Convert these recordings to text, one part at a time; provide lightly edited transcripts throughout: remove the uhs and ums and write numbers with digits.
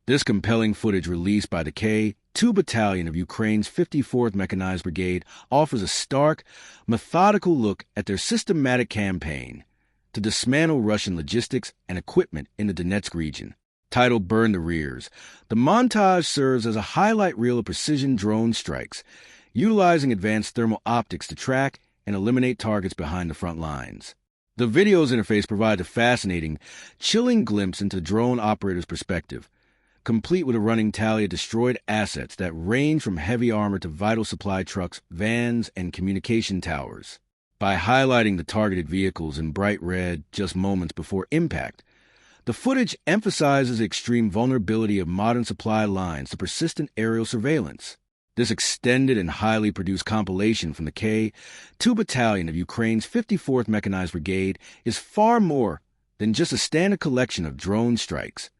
This compelling footage released by the K-2 Battalion of Ukraine's 54th Mechanized Brigade offers a stark, methodical look at their systematic campaign to dismantle Russian logistics and equipment in the Donetsk region. Titled Burn the Rears, the montage serves as a highlight reel of precision drone strikes, utilizing advanced thermal optics to track and eliminate targets behind the front lines. The video's interface provides a fascinating, chilling glimpse into the drone operator's perspective, complete with a running tally of destroyed assets that range from heavy armor to vital supply trucks, vans, and communication towers. By highlighting the targeted vehicles in bright red just moments before impact, the footage emphasizes the extreme vulnerability of modern supply lines to persistent aerial surveillance. This extended and highly produced compilation from the K-2 Battalion of Ukraine's 54th Mechanized Brigade is far more than just a standard collection of drone strikes.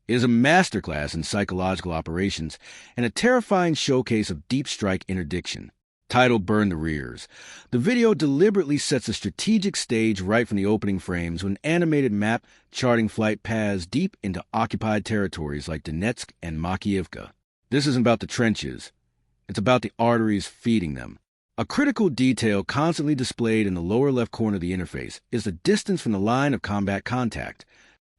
It is a masterclass in psychological operations and a terrifying showcase of deep strike interdiction. Titled Burn the Rears, the video deliberately sets a strategic stage right from the opening frames with an animated map charting flight paths deep into occupied territories like Donetsk and Makiivka. This isn't about the trenches. It's about the arteries feeding them. A critical detail constantly displayed in the lower left corner of the interface is the distance from the line of combat contact.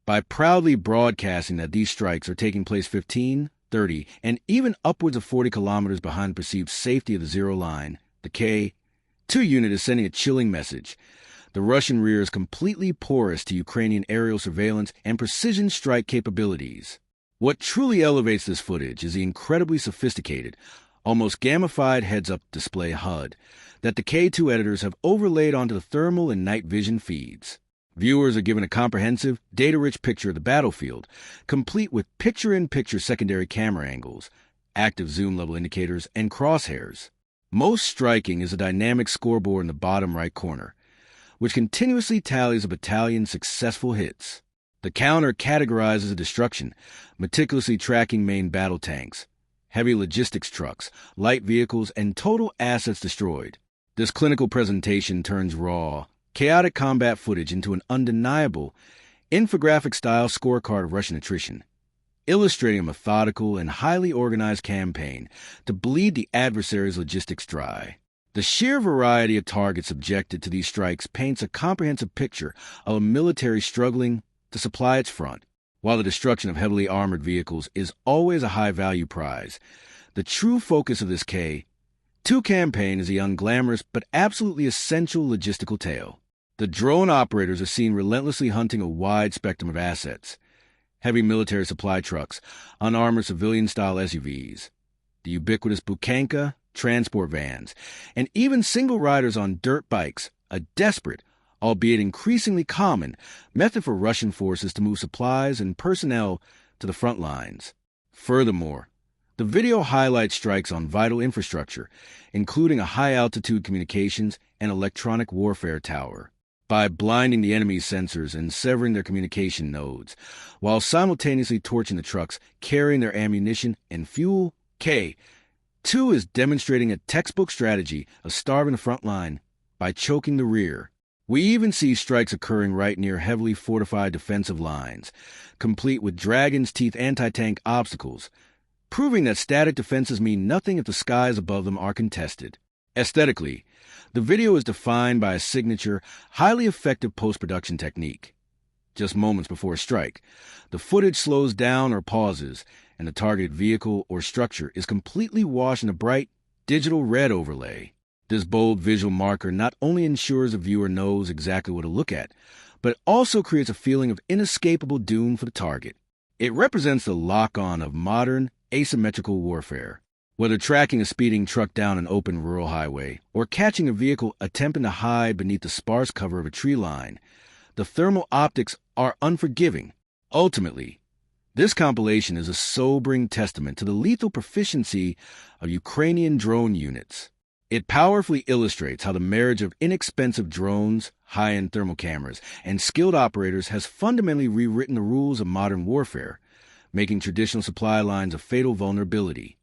By proudly broadcasting that these strikes are taking place 15, 30, and even upwards of 40 kilometers behind the perceived safety of the zero line, the K-2 unit is sending a chilling message. The Russian rear is completely porous to Ukrainian aerial surveillance and precision strike capabilities. What truly elevates this footage is the incredibly sophisticated, almost gamified heads-up display HUD that the K-2 editors have overlaid onto the thermal and night vision feeds. Viewers are given a comprehensive, data-rich picture of the battlefield, complete with picture-in-picture secondary camera angles, active zoom level indicators, and crosshairs. Most striking is a dynamic scoreboard in the bottom right corner, which continuously tallies a battalion's successful hits. The counter categorizes the destruction, meticulously tracking main battle tanks, heavy logistics trucks, light vehicles, and total assets destroyed. This clinical presentation turns raw, chaotic combat footage into an undeniable, infographic-style scorecard of Russian attrition, illustrating a methodical and highly organized campaign to bleed the adversary's logistics dry. The sheer variety of targets subjected to these strikes paints a comprehensive picture of a military struggling to supply its front. While the destruction of heavily armored vehicles is always a high-value prize, the true focus of this K-2 campaign is the unglamorous but absolutely essential logistical tale. The drone operators are seen relentlessly hunting a wide spectrum of assets: heavy military supply trucks, unarmored civilian-style SUVs, the ubiquitous Bukanka transport vans, and even single riders on dirt bikes, a desperate, albeit increasingly common, method for Russian forces to move supplies and personnel to the front lines. Furthermore, the video highlights strikes on vital infrastructure, including a high-altitude communications and electronic warfare tower. By blinding the enemy's sensors and severing their communication nodes, while simultaneously torching the trucks carrying their ammunition and fuel, K-2 is demonstrating a textbook strategy of starving the front line by choking the rear. We even see strikes occurring right near heavily fortified defensive lines, complete with dragon's teeth anti-tank obstacles, proving that static defenses mean nothing if the skies above them are contested. Aesthetically, the video is defined by a signature, highly effective post-production technique. Just moments before a strike, the footage slows down or pauses, and the targeted vehicle or structure is completely washed in a bright, digital red overlay. This bold visual marker not only ensures the viewer knows exactly what to look at, but it also creates a feeling of inescapable doom for the target. It represents the lock-on of modern, asymmetrical warfare. Whether tracking a speeding truck down an open rural highway or catching a vehicle attempting to hide beneath the sparse cover of a tree line, the thermal optics are unforgiving. Ultimately, this compilation is a sobering testament to the lethal proficiency of Ukrainian drone units. It powerfully illustrates how the marriage of inexpensive drones, high-end thermal cameras, and skilled operators has fundamentally rewritten the rules of modern warfare, making traditional supply lines a fatal vulnerability.